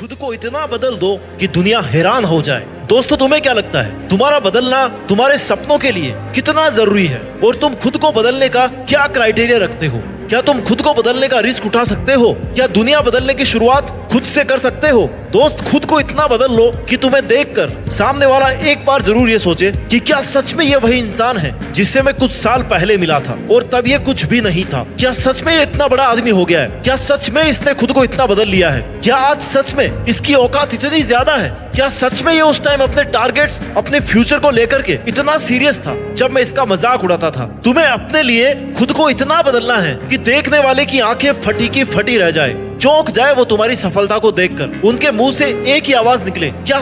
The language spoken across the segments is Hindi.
खुद को इतना बदल दो कि दुनिया हैरान हो जाए। दोस्तों, तुम्हें क्या लगता है तुम्हारा बदलना तुम्हारे सपनों के लिए कितना जरूरी है? और तुम खुद को बदलने का क्या क्राइटेरिया रखते हो? क्या तुम खुद को बदलने का रिस्क उठा सकते हो? क्या दुनिया बदलने की शुरुआत खुद से कर सकते हो? दोस्त, खुद को इतना बदल लो कि तुम्हें देखकर सामने वाला एक बार जरूर ये सोचे कि क्या सच में ये वही इंसान है जिससे मैं कुछ साल पहले मिला था और तब ये कुछ भी नहीं था। क्या सच में ये इतना बड़ा आदमी हो गया है? क्या सच में इसने खुद को इतना बदल लिया है? क्या आज सच में इसकी औकात इतनी ज्यादा है? क्या सच में ये उस टाइम अपने टारगेट्स, अपने फ्यूचर को लेकर के इतना सीरियस था जब मैं इसका मजाक उड़ाता था? तुम्हें अपने लिए खुद को इतना बदलना है कि देखने वाले की आंखें फटी की फटी रह जाए, चौंक जाए वो तुम्हारी सफलता को देखकर। उनके मुंह से एक ही आवाज निकले, क्या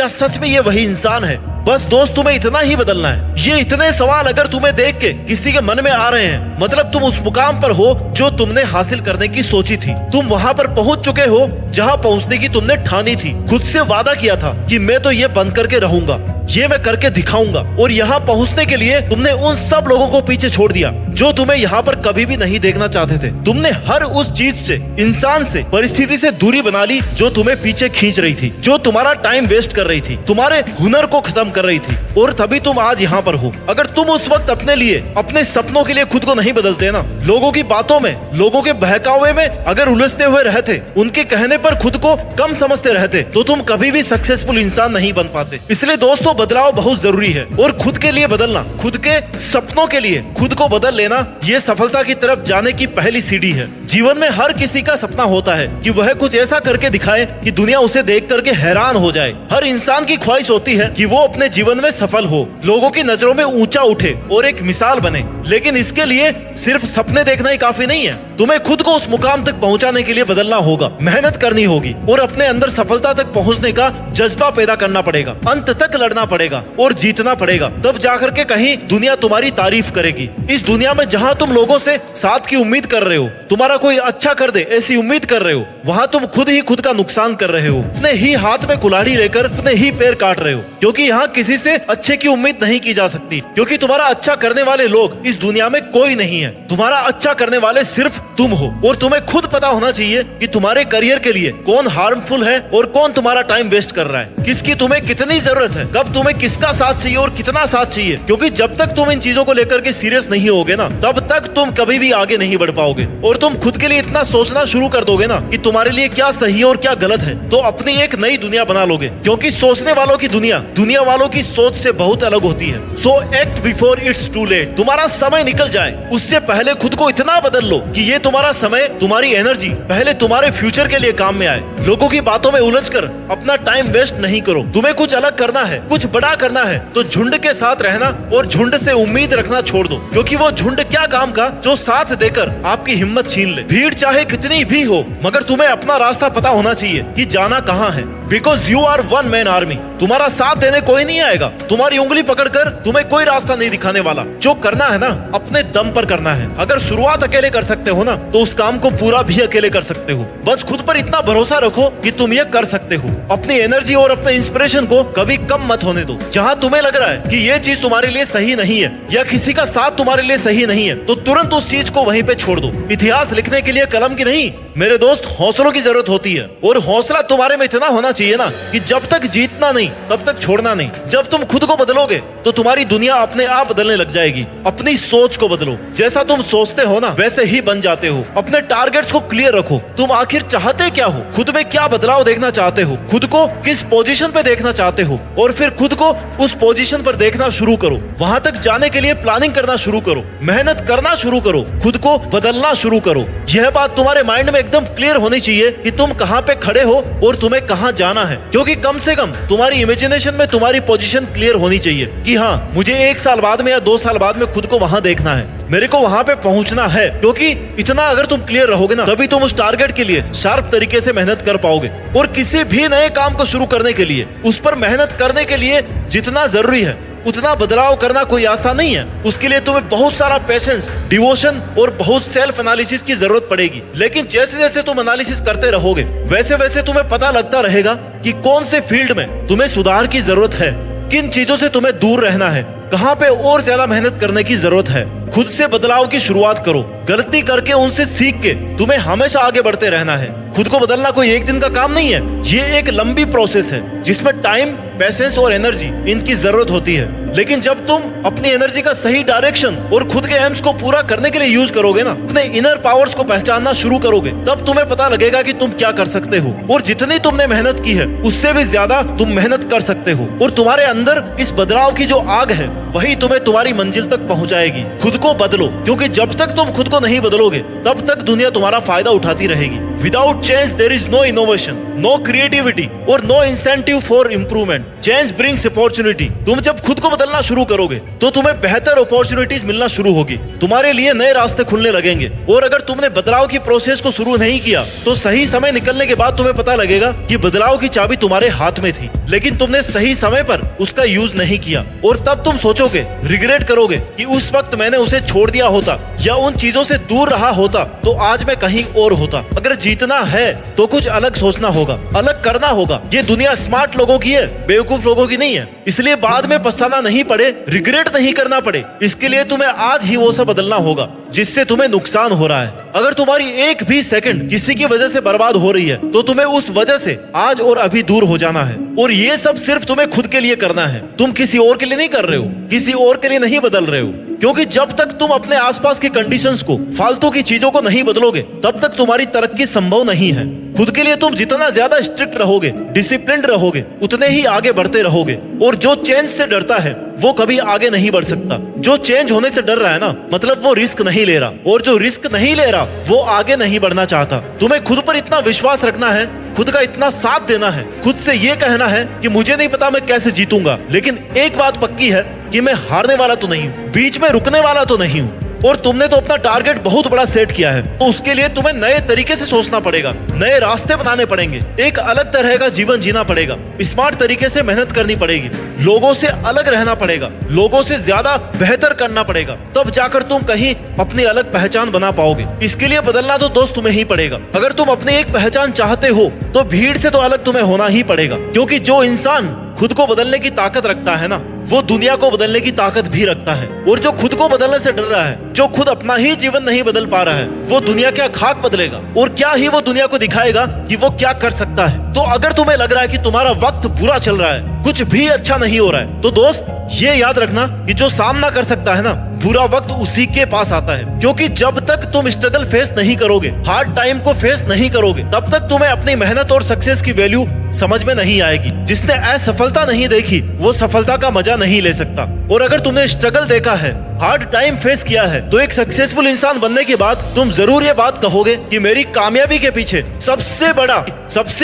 सच में ये वही इंसान है? बस दोस्त, तुम्हें इतना ही बदलना है। ये इतने सवाल अगर तुम्हें देख के किसी के मन में आ रहे हैं, मतलब तुम उस मुकाम पर हो जो तुमने हासिल करने की सोची थी। तुम वहाँ पर पहुँच चुके हो जहाँ पहुँचने की तुमने ठानी थी। खुद से वादा किया था कि मैं तो ये बन करके रहूंगा, ये मैं करके दिखाऊंगा। और यहाँ पहुँचने के लिए तुमने उन सब लोगों को पीछे छोड़ दिया जो तुम्हें यहाँ पर कभी भी नहीं देखना चाहते थे। तुमने हर उस चीज से, इंसान से, परिस्थिति से दूरी बना ली जो तुम्हें पीछे खींच रही थी, जो तुम्हारा टाइम वेस्ट कर रही थी, तुम्हारे हुनर को खत्म कर रही थी। और तभी तुम आज यहाँ पर हो। अगर तुम उस वक्त अपने लिए, अपने सपनों के लिए खुद को नहीं बदलते ना, लोगों की बातों में, लोगों के बहकावे में अगर उलझते हुए रहते, उनके कहने पर खुद को कम समझते रहते, तो तुम कभी भी सक्सेसफुल इंसान नहीं बन पाते। इसलिए दोस्तों, बदलाव बहुत जरूरी है। और खुद के लिए बदलना, खुद के सपनों के लिए खुद को बदल लेना, ये सफलता की तरफ जाने की पहली सीढ़ी है। जीवन में हर किसी का सपना होता है कि वह कुछ ऐसा करके दिखाए कि दुनिया उसे देख करके हैरान हो जाए। हर इंसान की ख्वाहिश होती है कि वो अपने जीवन में सफल हो, लोगों की नजरों में ऊंचा उठे और एक मिसाल बने। लेकिन इसके लिए सिर्फ सपने देखना ही काफी नहीं है। तुम्हें खुद को उस मुकाम तक पहुंचाने के लिए बदलना होगा, मेहनत करनी होगी और अपने अंदर सफलता तक पहुंचने का जज्बा पैदा करना पड़ेगा। अंत तक लड़ना पड़ेगा और जीतना पड़ेगा, तब जाकर के कहीं दुनिया तुम्हारी तारीफ करेगी। इस दुनिया में जहाँ तुम लोगों से साथ की उम्मीद कर रहे हो, तुम्हारा कोई अच्छा कर दे ऐसी उम्मीद कर रहे हो, वहाँ तुम खुद ही खुद का नुकसान कर रहे हो। अपने ही हाथ में कुल्हाड़ी लेकर अपने ही पैर काट रहे हो, क्योंकि यहाँ किसी से अच्छे की उम्मीद नहीं की जा सकती। क्योंकि तुम्हारा अच्छा करने वाले लोग इस दुनिया में कोई नहीं है। तुम्हारा अच्छा करने वाले सिर्फ तुम हो। और तुम्हें खुद पता होना चाहिए कि तुम्हारे करियर के लिए कौन हार्मफुल है और कौन तुम्हारा टाइम वेस्ट कर रहा है, किसकी तुम्हें कितनी जरूरत है, कब तुम्हें किसका साथ चाहिए और कितना साथ चाहिए। क्योंकि जब तक तुम इन चीजों को लेकर के सीरियस नहीं होगे ना, तब तक तुम कभी भी आगे नहीं बढ़ पाओगे। और तुम खुद के लिए इतना सोचना शुरू कर दोगे ना कि तुम्हारे लिए क्या सही है और क्या गलत है, तो अपनी एक नई दुनिया बना लोगे। क्योंकि सोचने वालों की दुनिया वालों की सोच से बहुत अलग होती है। So act before it's too late. तुम्हारा समय निकल जाए उससे पहले खुद को इतना बदल लो कि ये तुम्हारा समय, तुम्हारी एनर्जी पहले तुम्हारे फ्यूचर के लिए काम में आए। लोगों की बातों में उलझकर अपना टाइम वेस्ट नहीं करो। तुम्हें कुछ अलग करना है, कुछ बड़ा करना है, तो झुंड के साथ रहना और झुंड से उम्मीद रखना छोड़ दो। क्योंकि वो झुंड क्या काम का जो साथ देकर आपकी हिम्मत छीन ले। भीड़ चाहे कितनी भी हो, मगर तुम्हें अपना रास्ता पता होना चाहिए कि जाना कहाँ है। Because you are one man army. तुम्हारा साथ देने कोई नहीं आएगा, तुम्हारी उंगली पकड़कर तुम्हें कोई रास्ता नहीं दिखाने वाला। जो करना है ना, अपने दम पर करना है। अगर शुरुआत अकेले कर सकते हो ना, तो उस काम को पूरा भी अकेले कर सकते हो। बस खुद पर इतना भरोसा रखो कि तुम ये कर सकते हो। अपनी एनर्जी और अपने इंस्पिरेशन को कभी कम मत होने दो। जहाँ तुम्हें लग रहा है कि ये चीज तुम्हारे लिए सही नहीं है या किसी का साथ तुम्हारे लिए सही नहीं है, तो तुरंत उस चीज को वहीं पे छोड़ दो। इतिहास लिखने के लिए कलम की नहीं, मेरे दोस्त, हौसलों की जरूरत होती है। और हौसला तुम्हारे में इतना होना चाहिए ना कि जब तक जीतना नहीं तब तक छोड़ना नहीं। जब तुम खुद को बदलोगे तो तुम्हारी दुनिया अपने आप बदलने लग जाएगी। अपनी सोच को बदलो, जैसा तुम सोचते हो ना वैसे ही बन जाते हो। अपने टारगेट्स को क्लियर रखो। तुम आखिर चाहते क्या हो, खुद में क्या बदलाव देखना चाहते हो, खुद को किस पोजीशन पे देखना चाहते हो, और फिर खुद को उस पोजीशन पर देखना शुरू करो। वहां तक जाने के लिए प्लानिंग करना शुरू करो, मेहनत करना शुरू करो, खुद को बदलना शुरू करो। यह बात तुम्हारे माइंड में एकदम क्लियर होनी चाहिए कि तुम कहाँ पे खड़े हो और तुम्हें कहाँ जाना है। क्योंकि कम से कम तुम्हारी इमेजिनेशन में तुम्हारी पोजीशन क्लियर होनी चाहिए कि हाँ, मुझे 1 साल बाद में या 2 साल बाद में खुद को वहाँ देखना है, मेरे को वहाँ पे पहुँचना है। क्योंकि इतना अगर तुम क्लियर रहोगे ना, तभी तुम उस टारगेट के लिए शार्प तरीके से मेहनत कर पाओगे। और किसी भी नए काम को शुरू करने के लिए, उस पर मेहनत करने के लिए जितना जरूरी है उतना बदलाव करना कोई आसान नहीं है। उसके लिए तुम्हें बहुत सारा पेशेंस, डिवोशन और बहुत सेल्फ एनालिसिस की जरूरत पड़ेगी। लेकिन जैसे जैसे तुम एनालिसिस करते रहोगे, वैसे वैसे तुम्हें पता लगता रहेगा कि कौन से फील्ड में तुम्हें सुधार की जरूरत है, किन चीजों से तुम्हें दूर रहना है, कहाँ पे और ज्यादा मेहनत करने की जरूरत है। खुद से बदलाव की शुरुआत करो। गलती करके उनसे सीख के तुम्हें हमेशा आगे बढ़ते रहना है। खुद को बदलना कोई एक दिन का काम नहीं है, ये एक लंबी प्रोसेस है जिसमें टाइम, पेशेंस और एनर्जी इनकी जरूरत होती है। लेकिन जब तुम अपनी एनर्जी का सही डायरेक्शन और खुद के एम्स को पूरा करने के लिए यूज करोगे ना, अपने इनर पावर्स को पहचानना शुरू करोगे, तब तुम्हें पता लगेगा कि तुम क्या कर सकते हो और जितनी तुमने मेहनत की है उससे भी ज्यादा तुम मेहनत कर सकते हो। और तुम्हारे अंदर इस बदलाव की जो आग है वही तुम्हें तुम्हारी मंजिल तक पहुंचाएगी। खुद को बदलो, क्योंकि जब तक तुम खुद को नहीं बदलोगे तब तक दुनिया तुम्हारा फायदा उठाती रहेगी। Without change there is no innovation, no creativity और no incentive for improvement. Change brings opportunity. तुम जब खुद को बदलना शुरू करोगे तो तुम्हें बेहतर अपॉर्चुनिटीज मिलना शुरू होगी, तुम्हारे लिए नए रास्ते खुलने लगेंगे। और अगर तुमने बदलाव की प्रोसेस को शुरू नहीं किया तो सही समय निकलने के बाद तुम्हें पता लगेगा कि बदलाव की चाबी तुम्हारे हाथ में थी, लेकिन तुमने सही समय पर उसका यूज नहीं किया। और तब तुम सोचोगे, रिग्रेट करोगे कि उस वक्त मैंने उसे छोड़ दिया होता या उन चीजों से दूर रहा होता तो आज मैं कहीं और होता। अगर जीतना है तो कुछ अलग सोचना होगा, अलग करना होगा। ये दुनिया स्मार्ट लोगों की है, बेवकूफ लोगों की नहीं है। इसलिए बाद में पछताना नहीं पड़े, रिग्रेट नहीं करना पड़े, इसके लिए तुम्हें आज ही वो सब बदलना होगा जिससे तुम्हें नुकसान हो रहा है। अगर तुम्हारी एक भी सेकंड किसी की वजह से बर्बाद हो रही है तो तुम्हें उस वजह से आज और अभी दूर हो जाना है। और ये सब सिर्फ तुम्हें खुद के लिए करना है, तुम किसी और के लिए नहीं कर रहे हो, किसी और के लिए नहीं बदल रहे हो। क्योंकि जब तक तुम अपने आसपास के कंडीशंस को, फालतू की चीजों को नहीं बदलोगे तब तक तुम्हारी तरक्की संभव नहीं है। खुद के लिए तुम जितना ज्यादा स्ट्रिक्ट रहोगे, डिसिप्लिन्ड रहोगे, उतने ही आगे बढ़ते रहोगे। और जो चेंज से डरता है वो कभी आगे नहीं बढ़ सकता। जो चेंज होने से डर रहा है ना, मतलब वो रिस्क नहीं ले रहा, और जो रिस्क नहीं ले रहा वो आगे नहीं बढ़ना चाहता। तुम्हें खुद पर इतना विश्वास रखना है, खुद का इतना साथ देना है, खुद से ये कहना है कि मुझे नहीं पता मैं कैसे जीतूंगा, लेकिन एक बात पक्की है कि मैं हारने वाला तो नहीं हूँ, बीच में रुकने वाला तो नहीं हूँ। और तुमने तो अपना टारगेट बहुत बड़ा सेट किया है, तो उसके लिए तुम्हें नए तरीके से सोचना पड़ेगा, नए रास्ते बनाने पड़ेंगे, एक अलग तरह का जीवन जीना पड़ेगा, स्मार्ट तरीके से मेहनत करनी पड़ेगी, लोगों से अलग रहना पड़ेगा, लोगों से ज्यादा बेहतर करना पड़ेगा, तब जाकर तुम कहीं अपनी अलग पहचान बना पाओगे। इसके लिए बदलना तो दोस्त तुम्हें ही पड़ेगा। अगर तुम अपनी एक पहचान चाहते हो तो भीड़ से तो अलग तुम्हें होना ही पड़ेगा, क्योंकि जो इंसान खुद को बदलने की ताकत रखता है ना, वो दुनिया को बदलने की ताकत भी रखता है। और जो खुद को बदलने से डर रहा है, जो खुद अपना ही जीवन नहीं बदल पा रहा है, वो दुनिया क्या खाक बदलेगा और क्या ही वो दुनिया को दिखाएगा कि वो क्या कर सकता है। तो अगर तुम्हें लग रहा है कि तुम्हारा वक्त बुरा चल रहा है, कुछ भी अच्छा नहीं हो रहा है, तो दोस्त ये याद रखना कि जो सामना कर सकता है ना, बुरा वक्त उसी के पास आता है। क्योंकि जब तक तुम स्ट्रगल फेस नहीं करोगे, हार्ड टाइम को फेस नहीं करोगे, तब तक तुम्हें अपनी मेहनत और सक्सेस की वैल्यू समझ में नहीं आएगी। जिसने असफलता नहीं देखी वो सफलता का मजा नहीं ले सकता। और अगर तुमने स्ट्रगल देखा है, हार्ड टाइम फेस किया है, तो एक सक्सेसफुल इंसान बनने के बाद तुम जरूर ये बात कहोगे कि मेरी कामयाबी के पीछे सबसे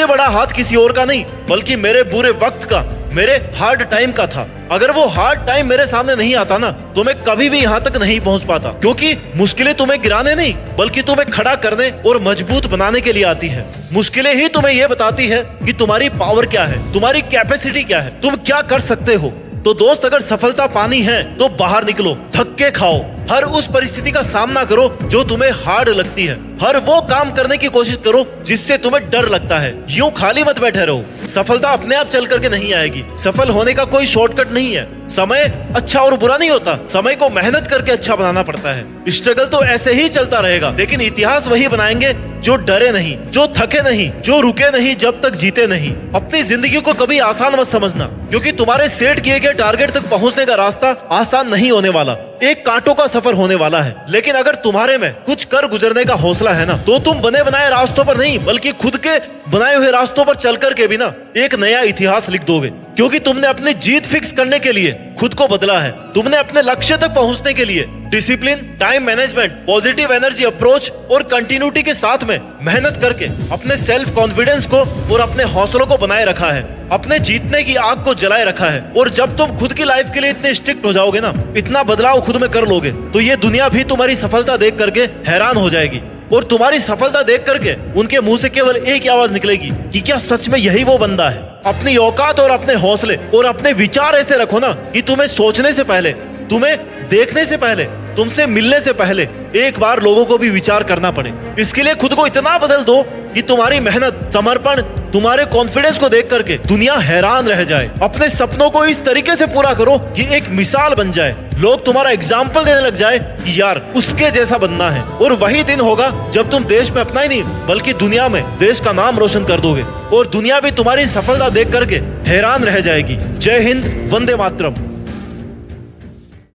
बड़ा हाथ किसी और का नहीं, बल्कि मेरे बुरे वक्त का, मेरे हार्ड टाइम का था। अगर वो हार्ड टाइम मेरे सामने नहीं आता ना, तो मैं कभी भी यहाँ तक नहीं पहुँच पाता। क्योंकि मुश्किलें तुम्हें गिराने नहीं, बल्कि तुम्हें खड़ा करने और मजबूत बनाने के लिए आती है। मुश्किलें ही तुम्हें ये बताती है कि तुम्हारी पावर क्या है, तुम्हारी कैपेसिटी क्या है, तुम क्या कर सकते हो। तो दोस्त, अगर सफलता पानी है तो बाहर निकलो, धक्के खाओ, हर उस परिस्थिति का सामना करो जो तुम्हें हार्ड लगती है, हर वो काम करने की कोशिश करो जिससे तुम्हें डर लगता है। यूं खाली मत बैठे रहो। सफलता अपने आप चल करके नहीं आएगी, सफल होने का कोई शॉर्टकट नहीं है। समय अच्छा और बुरा नहीं होता, समय को मेहनत करके अच्छा बनाना पड़ता है। स्ट्रगल तो ऐसे ही चलता रहेगा, लेकिन इतिहास वही बनाएंगे जो डरे नहीं, जो थके नहीं, जो रुके नहीं जब तक जीते नहीं। अपनी जिंदगी को कभी आसान मत समझना, क्योंकि तुम्हारे सेट किए गए टारगेट तक पहुंचने का रास्ता आसान नहीं होने वाला, एक कांटों का सफर होने वाला है। लेकिन अगर तुम्हारे में कुछ कर गुजरने का हौसला है ना, तो तुम बने बनाए रास्तों पर नहीं, बल्कि खुद के बनाए हुए रास्तों पर चल करके भी ना एक नया इतिहास लिख दोगे। क्योंकि तुमने अपनी जीत फिक्स करने के लिए खुद को बदला है, तुमने अपने लक्ष्य तक पहुंचने के लिए discipline, time management, positive energy approach और कंटिन्यूटी के साथ में मेहनत करके अपने सेल्फ कॉन्फिडेंस को और अपने हौसलों को बनाए रखा है, अपने जीतने की आग को जलाए रखा है। और जब तुम खुद की लाइफ के लिए इतने स्ट्रिक्ट हो जाओगे ना, इतना बदलाव खुद में कर लोगे, तो ये दुनिया भी तुम्हारी सफलता देख करके हैरान हो जाएगी। और तुम्हारी सफलता देख करके उनके मुंह से केवल एक ही आवाज निकलेगी कि क्या सच में यही वो बंदा है। अपनी औकात और अपने हौसले और अपने विचार ऐसे रखो ना कि तुम्हें सोचने से पहले, तुम्हें देखने से पहले, तुमसे मिलने से पहले एक बार लोगों को भी विचार करना पड़े। इसके लिए खुद को इतना बदल दो कि तुम्हारी मेहनत, समर्पण, तुम्हारे कॉन्फिडेंस को देख करके दुनिया हैरान रह जाए। अपने सपनों को इस तरीके से पूरा करो कि एक मिसाल बन जाए, लोग तुम्हारा एग्जाम्पल देने लग जाए कि यार उसके जैसा बनना है। और वही दिन होगा जब तुम देश में अपना ही नहीं बल्कि दुनिया में देश का नाम रोशन कर दोगे और दुनिया भी तुम्हारी सफलता देख करके हैरान रह जाएगी। जय हिंद, वंदे मातरम।